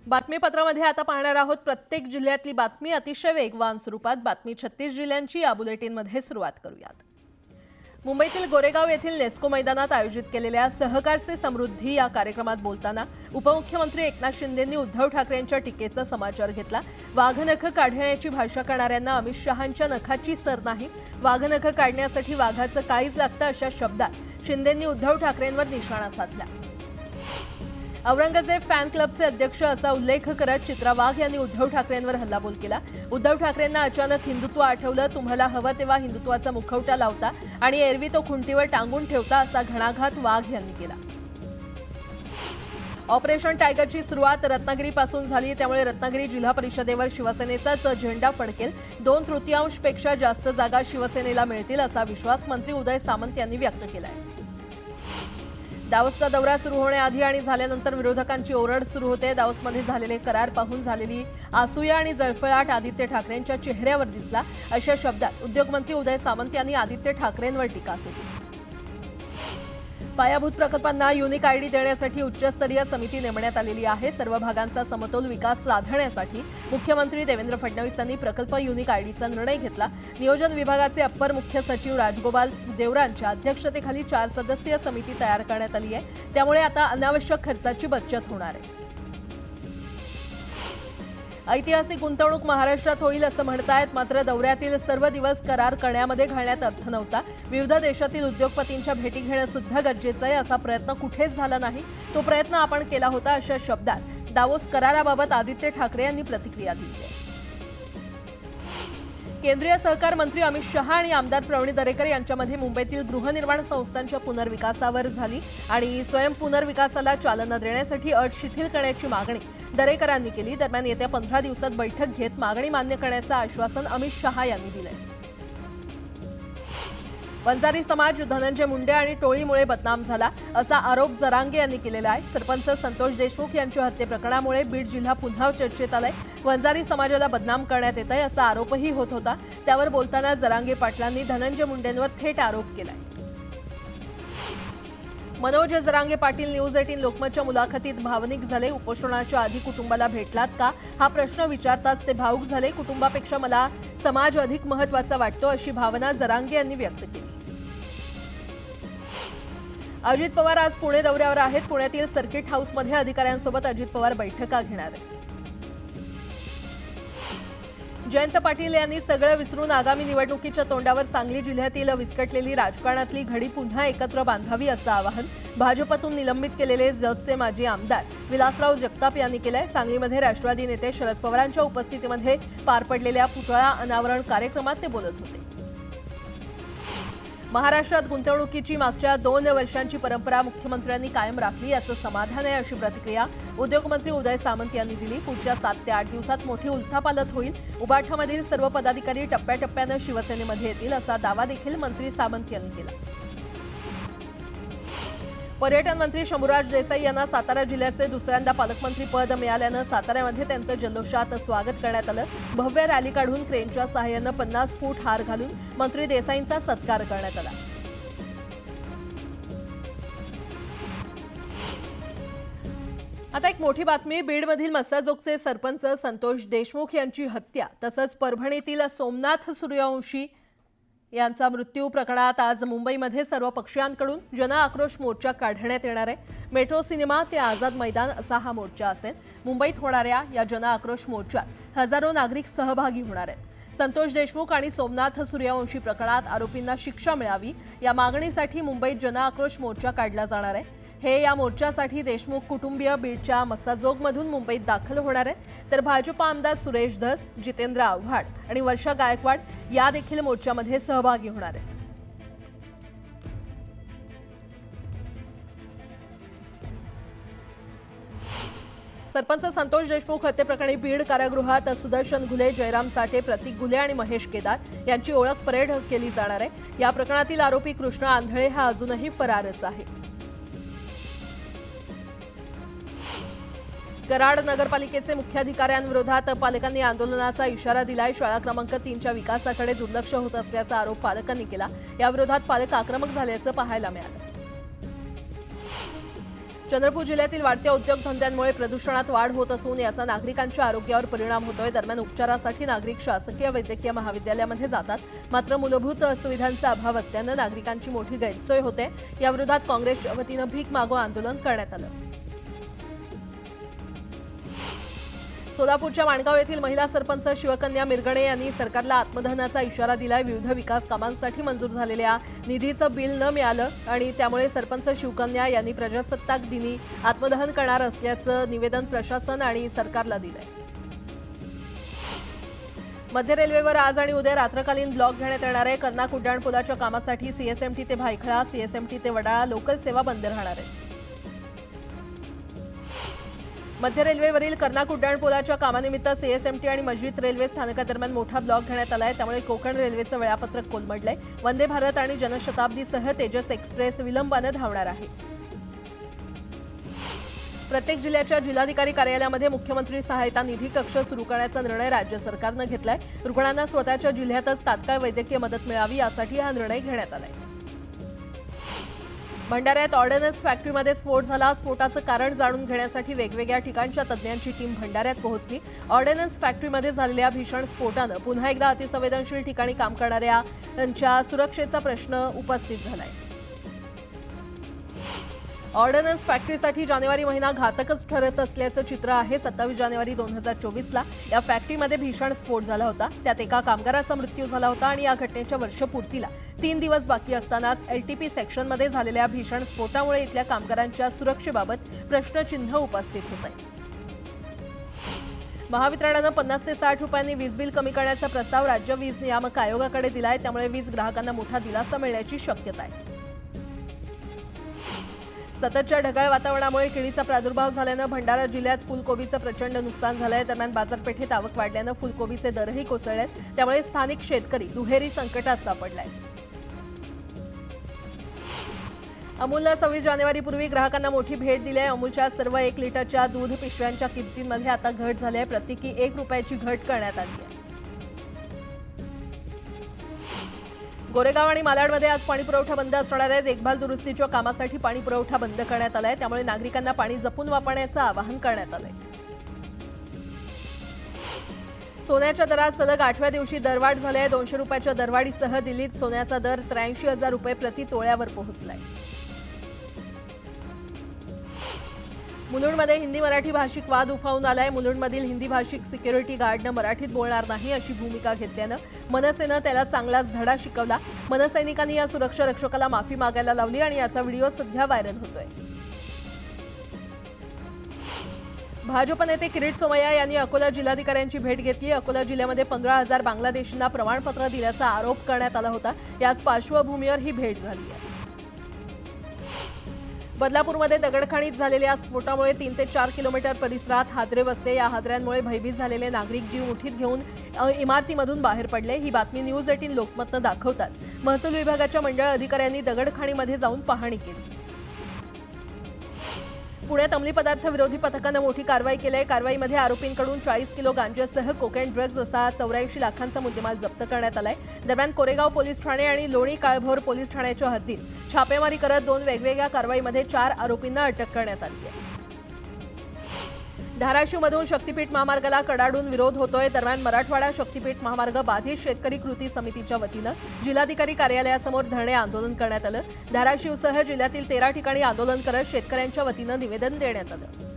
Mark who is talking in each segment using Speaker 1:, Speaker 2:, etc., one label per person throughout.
Speaker 1: बातमीपत्रामध्ये आता पाहणार आहोत प्रत्येक जिल्ह्यातली बातमी अतिशय वेगवान स्वरूपात। बातमी 36 जिल्ह्यांची या बुलेटिनमध्ये सुरुवात करूयात। मुंबईतील गोरेगाव येथील नेस्को मैदानात आयोजित केलेल्या सहकार से समृद्धी या कार्यक्रमात बोलताना उपमुख्यमंत्री एकनाथ शिंदेंनी उद्धव ठाकरेंच्या टीकेचा समाचार घेतला। वाघनख काढण्याची भाषा करणाऱ्यांना अमित शहांच्या नखाची सर नाही, वाघनख काढण्यासाठी वाघाचं काळीज लागतं अशा शब्दात शिंदेंनी उद्धव ठाकरेंवर निशाणा साधला। औरंगजेब फॅन क्लबचे अध्यक्ष असा उल्लेख करत चित्रा वाघ यांनी उद्धव ठाकरेंवर हल्लाबोल केला। उद्धव ठाकरेंना अचानक हिंदुत्व आठवलं, तुम्हाला हवं तेव्हा हिंदुत्वाचा मुखवटा लावता आणि एरवी तो खुंटीवर टांगून ठेवता असा घणाघात वाघ यांनी केला। ऑपरेशन टायगरची सुरुवात रत्नागिरीपासून झाली, त्यामुळे रत्नागिरी जिल्हा परिषदेवर शिवसेनेचाच झेंडा फडकेल। 2/3 पेक्षा जास्त जागा शिवसेनेला मिळतील असा विश्वास मंत्री उदय सामंत यांनी व्यक्त केलाय। दावोसचा दौरा सुरू होण्याआधी आणि झाल्यानंतर विरोधकांची ओरड सुरू होते। दावोसमध्ये झालेले करार पाहून झालेली असूया आणि जळफळाट आदित्य ठाकरेंच्या चेहऱ्यावर दिसला अशा शब्दात उद्योगमंत्री उदय सामंत यांनी आदित्य ठाकरेंवर टीका केली। पायाभूत प्रकल्पांना युनिक आयडी देण्यासाठी उच्चस्तरीय समिती नेमण्यात आलेली आहे। सर्व भागांचा समतोल विकास साधण्यासाठी मुख्यमंत्री देवेंद्र फडणवीस यांनी प्रकल्प युनिक आयडीचा निर्णय घेतला। नियोजन विभागाचे अप्पर मुख्य सचिव राजगोपाल देवरांच्या अध्यक्षतेखाली 4 सदस्यीय समिती तयार करण्यात आली आहे, त्यामुळे आता अनावश्यक खर्चाची बचत होणार आहे। ऐतिहासिक गुंतवणूक महाराष्ट्रात होईल असं म्हणतायत, मात्र दौऱ्यातील सर्व दिवस करार करण्यामध्ये घालण्यात अर्थ नव्हता। विविध देशातील उद्योगपतींच्या भेटी घेणं सुद्धा गरजेचं आहे, असा प्रयत्न कुठेच झाला नाही, तो प्रयत्न आपण केला होता अशा शब्दात दावोस कराराबाबत आदित्य ठाकरे यांनी प्रतिक्रिया दिली आहे। केंद्रीय सहकार मंत्री अमित शहा आणि आमदार प्रवीण दरेकर यांच्यामध्ये मुंबईतील गृहनिर्माण संस्थांच्या पुनर्विकासावर झाली आणि स्वयं पुनर्विकासाला चालना देण्यासाठी अट शिथिल करण्याची मागणी दरेकरांनी केली। दरम्यान येत्या 15 दिवसात बैठक घेत मागणी मान्य करण्याचं आश्वासन अमित शहा यांनी दिलंय। वंजारी समाज धनंजय मुंडे आणि टोळीमुळे बदनाम झाला असा आरोप जरांगे यांनी केलेला आहे। सरपंच संतोष देशमुख यांच्या हत्येप्रकरणामुळे बीड जिल्हा पुन्हा चर्चेत आलाय। वंजारी समाजाला बदनाम करण्यात येतंय असा आरोपही होत होता, त्यावर बोलताना जरांगे पाटलांनी धनंजय मुंडेंवर थेट आरोप केलाय। मनोज जरांगे पाटील न्यूज 18 लोकमतच्या मुलाखतीत भावनिक झाले। उपोषणाच्या आधी कुटुंबाला भेटलात का हा प्रश्न विचारताच ते भावूक झाले। कुटुंबापेक्षा मला समाज अधिक महत्त्वाचा वाटतो अशी भावना जरांगे यांनी व्यक्त केली। अजित पवार आज पुणे दौऱ्यावर आहेत। पुण्यातील सर्किट हाऊसमध्ये अधिकाऱ्यांसोबत अजित पवार बैठका घेणार आहेत। जयंत पाटील यांनी सगळं विसरून आगामी निवडणुकीच्या तोंडावर सांगली जिल्ह्यातील विस्कटलेली राजकारणातली घडी पुन्हा एकत्र बांधावी असं आवाहन भाजपतून निलंबित केलेले जतचे माजी आमदार विलासराव जगताप यांनी केलंय। सांगलीमध्ये राष्ट्रवादी नेते शरद पवारांच्या उपस्थितीमध्ये पार पडलेल्या पुतळा अनावरण कार्यक्रमात ते बोलत होते। महाराष्ट्रात गुंतवणुकीची मागच्या 2 वर्षांची परंपरा मुख्यमंत्र्यांनी कायम राखली याचं समाधान आहे अशी प्रतिक्रिया उद्योगमंत्री उदय सामंत यांनी दिली। पुढच्या 7 ते 8 दिवसात मोठी उलथापालथ होईल। उबाठामधील सर्व पदाधिकारी टप्प्याटप्प्यानं शिवसेनेमध्ये येतील असा दावा देखील मंत्री सामंत यांनी केला। पर्यटन मंत्री शंभूराज देसाई यांना सातारा जिल्ह्याचे दुसऱ्यांदा पालकमंत्री पद मिळाल्यानं साताऱ्यामध्ये त्यांचं जल्लोषात स्वागत करण्यात आलं। भव्य रॅली काढून क्रेनच्या सहाय्यानं 50 फूट हार घालून मंत्री देसाईंचा सत्कार करण्यात आला। आता एक मोठी बातमी, बीडमधील मस्साजोगचे सरपंच संतोष देशमुख यांची हत्या तसंच परभणीतील सोमनाथ सूर्यवंशी यांचा मृत्यू प्रकरणात आज मुंबईमध्ये सर्व पक्षीयांकडून जन आक्रोश मोर्चा काढण्यात येणार आहे। मेट्रो सिनेमा ते आझाद मैदान असा हा मोर्चा असेल। मुंबईत होणाऱ्या या जन आक्रोश मोर्चात हजारो नागरिक सहभागी होणार आहेत। संतोष देशमुख आणि सोमनाथ सूर्यवंशी प्रकरणात आरोपींना शिक्षा मिळावी या मागणीसाठी मुंबईत जन आक्रोश मोर्चा काढला जाणार आहे। हे या मोर्चासाठी देशमुख कुटुंबीय बीडच्या मस्साजोगमधून मुंबईत दाखल होणार आहेत, तर भाजप आमदार सुरेश धस, जितेंद्र आव्हाड आणि वर्षा गायकवाड या देखील मोर्चामध्ये सहभागी होणार आहेत। सरपंच संतोष देशमुख हत्येप्रकरणी बीड कारागृहात सुदर्शन घुले, जयराम साठे, प्रतीक घुले आणि महेश केदार यांची ओळख परेड केली जाणार आहे। या प्रकरणातील आरोपी कृष्ण आंधळे हा अजूनही फरारच आहे। कराड नगरपालिकेचे मुख्याधिकाऱ्यांविरोधात पालकांनी आंदोलनाचा इशारा दिलाय। शाळा क्रमांक 3च्या विकासाकडे दुर्लक्ष होत असल्याचा आरोप पालकांनी केला। या विरोधात पालक आक्रमक झाल्याचं पाहायला मिळालं। चंद्रपूर जिल्ह्यातील वाढत्या उद्योगधंद्यांमुळे प्रदूषणात वाढ होत असून याचा नागरिकांच्या आरोग्यावर परिणाम होतोय। दरम्यान उपचारासाठी नागरिक शासकीय वैद्यकीय महाविद्यालयामध्ये जातात, मात्र मूलभूत सुविधांचा अभाव असल्याने नागरिकांची मोठी गैरसोय होते। याविरोधात काँग्रेसच्या वतीने भीक मागो आंदोलन करण्यात आलं। सोलापूरच्या माणगाव येथील महिला सरपंच शिवकन्या मिरगणे यांनी सरकारला आत्मदहनाचा इशारा दिलाय। विविध विकास कामांसाठी मंजूर झालेल्या निधीचं बिल न मिळालं आणि त्यामुळे सरपंच शिवकन्या यांनी प्रजासत्ताक दिनी आत्मदहन करणार असल्याचं निवेदन प्रशासन आणि सरकारला दिलंय। मध्य रेल्वेवर आज आणि उद्या रात्रकालीन ब्लॉक घेण्यात येणार आहे। कर्नाक उड्डाणपुलाच्या कामासाठी सीएसएमटी ते भायखळा, सीएसएमटी ते वडाळा लोकल सेवा बंद राहणार आहे। मध्य रेल्वेवरील कर्नाक उड्डाणपुलाच्या कामानिमित्त सीएसएमटी आणि मस्जिद रेल्वे स्थानकादरम्यान मोठा ब्लॉक घेण्यात आला आहे। त्यामुळे कोकण रेल्वेचं वेळापत्रक कोलमडलंय। वंदे भारत आणि जनशताब्दीसह तेजस एक्सप्रेस विलंबाने धावणार आहे। प्रत्येक जिल्ह्याच्या जिल्हाधिकारी कार्यालयामध्ये मुख्यमंत्री सहायता निधी कक्ष सुरू करण्याचा निर्णय राज्य सरकारनं घेतलाय। रुग्णांना स्वतःच्या जिल्ह्यातच तात्काळ वैद्यकीय मदत मिळावी यासाठी हा निर्णय घेण्यात आलाय। भंडाऱ्यात ऑर्डनन्स फॅक्टरीमध्ये स्फोट झाला। स्फोटाचं कारण जाणून घेण्यासाठी वेगवेगळ्या ठिकाणच्या तज्ज्ञांची टीम भंडाऱ्यात पोहोचली। ऑर्डनन्स फॅक्टरीमध्ये झालेल्या भीषण स्फोटानं पुन्हा एकदा अतिसंवेदनशील ठिकाणी काम करणाऱ्यांच्या सुरक्षेचा प्रश्न उपस्थित झालाय। ऑर्डनन्स फॅक्टरीसाठी जानेवारी महिना घातकच ठरत असल्याचं चित्र आहे। 27 जानेवारी 2024ला या फॅक्टरीमध्ये भीषण स्फोट झाला होता। त्यात एका कामगाराचा मृत्यू झाला होता आणि या घटनेच्या वर्षपूर्तीला 3 दिवस बाकी असतानाच एलटीपी सेक्शनमध्ये झालेल्या भीषण स्फोटामुळे इथल्या कामगारांच्या सुरक्षेबाबत प्रश्नचिन्ह उपस्थित होत आहे। महावितरणानं 50 ते 60 रुपयांनी वीज बिल कमी करण्याचा प्रस्ताव राज्य वीज नियामक आयोगाकडे दिलाय। त्यामुळे वीज ग्राहकांना मोठा दिलासा मिळण्याची शक्यता आहे। सततच्या ढगाळ वातावरणामुळे किडीचा प्रादुर्भाव झाल्यानं भंडारा जिल्ह्यात फुलकोबीचं प्रचंड नुकसान झालंय। दरम्यान बाजारपेठेत आवक वाढल्यानं फुलकोबीचे दरही कोसळलेत। त्यामुळे स्थानिक शेतकरी दुहेरी संकटात सापडलाय। अमूलनं 26 जानेवारीपूर्वी ग्राहकांना मोठी भेट दिली आहे। अमूलच्या सर्व 1 लिटरच्या दूध पिशव्यांच्या किमतींमध्ये आता घट झाली आहे। प्रत्येकी 1 रुपयाची घट करण्यात आली आहे। गोरेगाव आणि मालाडमध्ये आज पाणीपुरवठा बंद असणार आहे। देखभाल दुरुस्तीच्या कामासाठी पाणीपुरवठा बंद करण्यात आलाय। त्यामुळे नागरिकांना पाणी जपून वापरण्याचं आवाहन करण्यात आलंय। सोन्याच्या दरात सलग 8व्या दिवशी दरवाढ झाली आहे। 200 रुपयाच्या दरवाढीसह दिल्लीत सोन्याचा दर 83,000 रुपये प्रति तोळ्यावर पोहोचलाय। मुलुंडमध्ये हिंदी मराठी भाषिक वाद उफाळून आलाय। मुलुंडमधील हिंदी भाषिक सिक्युरिटी गार्डनं मराठीत बोलणार नाही अशी भूमिका घेतल्यानं मनसेनं त्याला चांगलाच धडा शिकवला। मनसैनिकांनी या सुरक्षा रक्षकाला माफी मागायला लावली आणि याचा व्हिडिओ सध्या व्हायरल होतोय। भाजप नेते किरीट सोमय्या यांनी अकोला जिल्हाधिकाऱ्यांची भेट घेतली। अकोला जिल्ह्यामध्ये 15,000 बांगलादेशींना प्रमाणपत्र दिल्याचा आरोप करण्यात आला होता। याच पार्श्वभूमीवर ही भेट झाली आहे। बदलापूरमध्ये दगडखाणीत झालेल्या स्फोटामुळे 3 ते 4 किलोमीटर परिसरात हादरे बसले। या हादऱ्यांमुळे भयभीत झालेले नागरिक जीव मुठीत घेऊन इमारतीमधून बाहेर पडले। ही बातमी न्यूज 18 लोकमतनं दाखवताच महसूल विभागाच्या मंडळ अधिकाऱ्यांनी दगडखाणीमध्ये जाऊन पाहणी केली। पुण्यात अंमली पदार्थ विरोधी पथकानं मोठी कारवाई केली आहे। कारवाईमध्ये आरोपींकडून 40 किलो गांजासह कोकेन ड्रग्ज असा 84 लाखांचा मुद्देमाल जप्त करण्यात आलाय। दरम्यान कोरेगाव पोलीस ठाणे आणि लोणी काळभोर पोलीस ठाण्याच्या हद्दीत छापेमारी करत 2 वेगवेगळ्या कारवाईमध्ये 4 आरोपींना अटक करण्यात आली आहे। धाराशिवमधून शक्तीपीठ महामार्गाला कडाडून विरोध होतोय। दरम्यान मराठवाडा शक्तीपीठ महामार्ग बाधित शेतकरी कृती समितीच्या वतीनं जिल्हाधिकारी कार्यालयासमोर धरणे आंदोलन करण्यात आलं। धाराशिवसह जिल्ह्यातील 13 ठिकाणी आंदोलन करत शेतकऱ्यांच्या वतीनं निवेदन देण्यात आलं।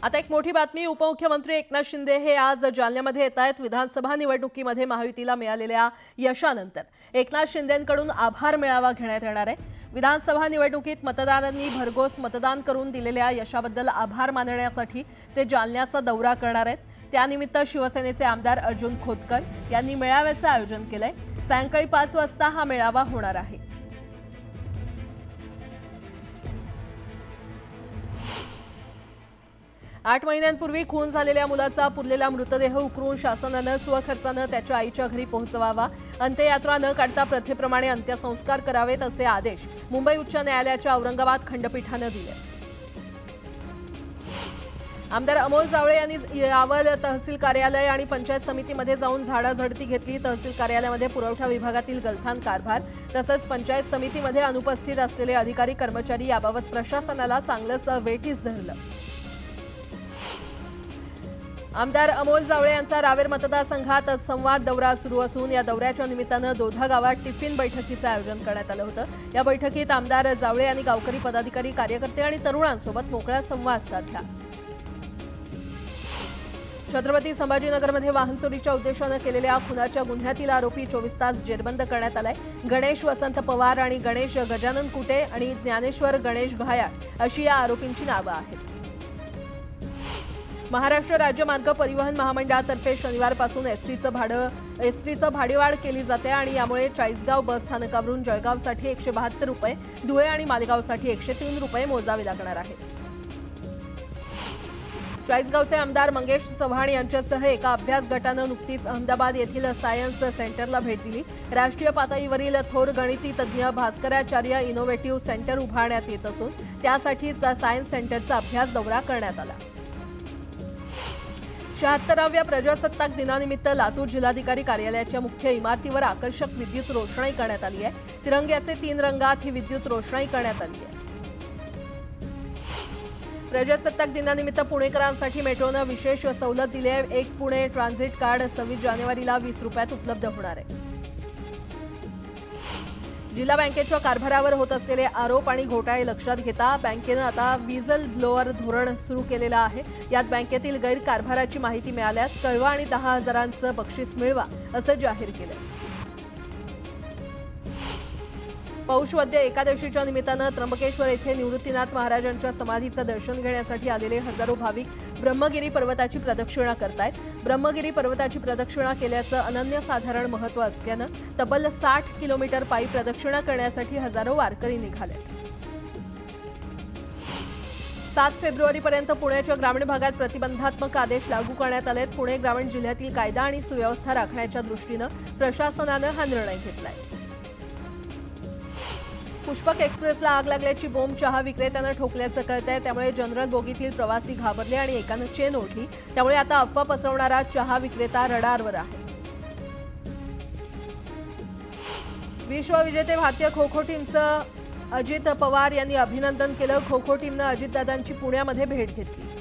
Speaker 1: आता एक मोठी बातमी। उपमुख्यमंत्री एकनाथ शिंदे हे आज जालन्यामध्ये येत आहेत। विधानसभा निवडणुकीमध्ये महायुतीला मिळालेल्या यशानंतर एकनाथ शिंदेंकडून आभार मेळावा घेण्यात येणार आहे। विधानसभा निवडणुकीत मतदारांनी भरघोस मतदान करून दिलेल्या यशाबद्दल आभार मानण्यासाठी ते जालन्याचा दौरा करणार आहेत। त्यानिमित्त शिवसेनेचे आमदार अर्जुन खोतकर यांनी मेळाव्याचं आयोजन केलंय। सायंकाळी 5 वाजता हा मेळावा होणार आहे। आठ महिन्यांपूर्वी खून झालेल्या मुलाचा पुरलेला मृतदेह उकरून शासनानं स्वखर्चानं त्याच्या आईच्या घरी पोहोचवावा। अंत्ययात्रा न काढता प्रथेप्रमाणे अंत्यसंस्कार करावेत असे आदेश मुंबई उच्च न्यायालयाच्या औरंगाबाद खंडपीठानं दिले। आमदार अमोल जावळे यांनी यावल तहसील कार्यालय आणि पंचायत समितीमध्ये जाऊन झाडाझडती घेतली। तहसील कार्यालयामध्ये पुरवठा विभागातील गलथान कारभार तसंच पंचायत समितीमध्ये अनुपस्थित असलेले अधिकारी कर्मचारी याबाबत प्रशासनाला चांगलंच वेठीस धरलं। आमदार अमोल जावळे यांचा रावेर मतदारसंघात संवाद दौरा सुरू असून या दौऱ्याच्या निमित्तानं दोधा गावात टिफिन बैठकीचं आयोजन करण्यात आलं होतं। या बैठकीत आमदार जावळे यांनी गावकरी पदाधिकारी कार्यकर्ते आणि तरुणांसोबत मोकळा संवाद साधला। छत्रपती संभाजीनगरमध्ये वाहन चोरीच्या उद्देशानं केलेल्या खुनाच्या गुन्ह्यातील आरोपी 24 तास जेरबंद करण्यात आलाय। गणेश वसंत पवार आणि गणेश गजानन कुटे आणि ज्ञानेश्वर गणेश घायाळ अशी या आरोपींची नावं आहेत। महाराष्ट्र राज्य मार्ग परिवहन महामंडळातर्फे शनिवारपासून एसटीचं भाडेवाढ केली जाते आणि यामुळे चाळीसगाव बस स्थानकावरून जळगावसाठी 172 रुपये, धुळे आणि मालेगावसाठी 103 रुपये मोजावे लागणार आहेत। चाळीसगावचे आमदार मंगेश चव्हाण यांच्यासह एका अभ्यास गटानं नुकतीच अहमदाबाद येथील सायन्स सेंटरला भेट दिली। राष्ट्रीय पातळीवरील थोर गणिती तज्ज्ञ भास्कराचार्य इनोव्हेटिव्ह सेंटर उभारण्यात येत असून त्यासाठीच सायन्स सेंटरचा अभ्यास दौरा करण्यात आला। 76व्या प्रजासत्ताक दिनानिमित्त लातूर जिल्हाधिकारी कार्यालयाच्या मुख्य इमारतीवर आकर्षक विद्युत रोषणाई करण्यात आली आहे। तिरंग्याचे 3 रंगात ही विद्युत रोषणाई करण्यात आली आहे। प्रजासत्ताक दिनानिमित्त पुणेकरांसाठी मेट्रोनं विशेष सवलत दिली आहे। 1 पुणे ट्रान्झिट कार्ड 26 जानेवारीला 20 रुपयात उपलब्ध होणार आहे। जिल्हा बँकेच्या कारभारावर होत असलेले आरोप आणि घोटाळे लक्षात घेता बँकेनं आता विजल ब्लोअर धोरण सुरू केलेलं आहे। यात बँकेतील गैरकारभाराची माहिती मिळाल्यास कळवा आणि 10,000चं बक्षीस मिळवा असं जाहीर केलं। पौष वद्य एकादशीच्या निमित्तानं त्र्यंबकेश्वर येथे निवृत्तीनाथ महाराजांच्या समाधीचं दर्शन घेण्यासाठी आलेले हजारो भाविक ब्रह्मगिरी पर्वताची प्रदक्षिणा करतायत। ब्रह्मगिरी पर्वताची प्रदक्षिणा केल्याचं अनन्यसाधारण महत्त्व असल्यानं तब्बल 60 किलोमीटर पायी प्रदक्षिणा करण्यासाठी हजारो वारकरी निघाले। 7 फेब्रुवारीपर्यंत पुण्याच्या ग्रामीण भागात प्रतिबंधात्मक आदेश लागू करण्यात आलेत। पुणे ग्रामीण जिल्ह्यातील कायदा आणि सुव्यवस्था राखण्याच्या दृष्टीनं प्रशासनानं हा निर्णय घेतलाय। पुष्पक एक्सप्रेसला आग लागल्याची बोंब चहा विक्रेत्यानं ठोकल्याचं कळतंय। त्यामुळे जनरल बोगीतील प्रवासी घाबरले आणि एकानं चेन ओढली। त्यामुळे आता अफवा पसरवणारा चहा विक्रेता रडारवर आहे। विश्वविजेते भारतीय खो खो टीमचं अजित पवार यांनी अभिनंदन केलं। खो खो टीमनं अजितदादांची पुण्यामध्ये भेट घेतली।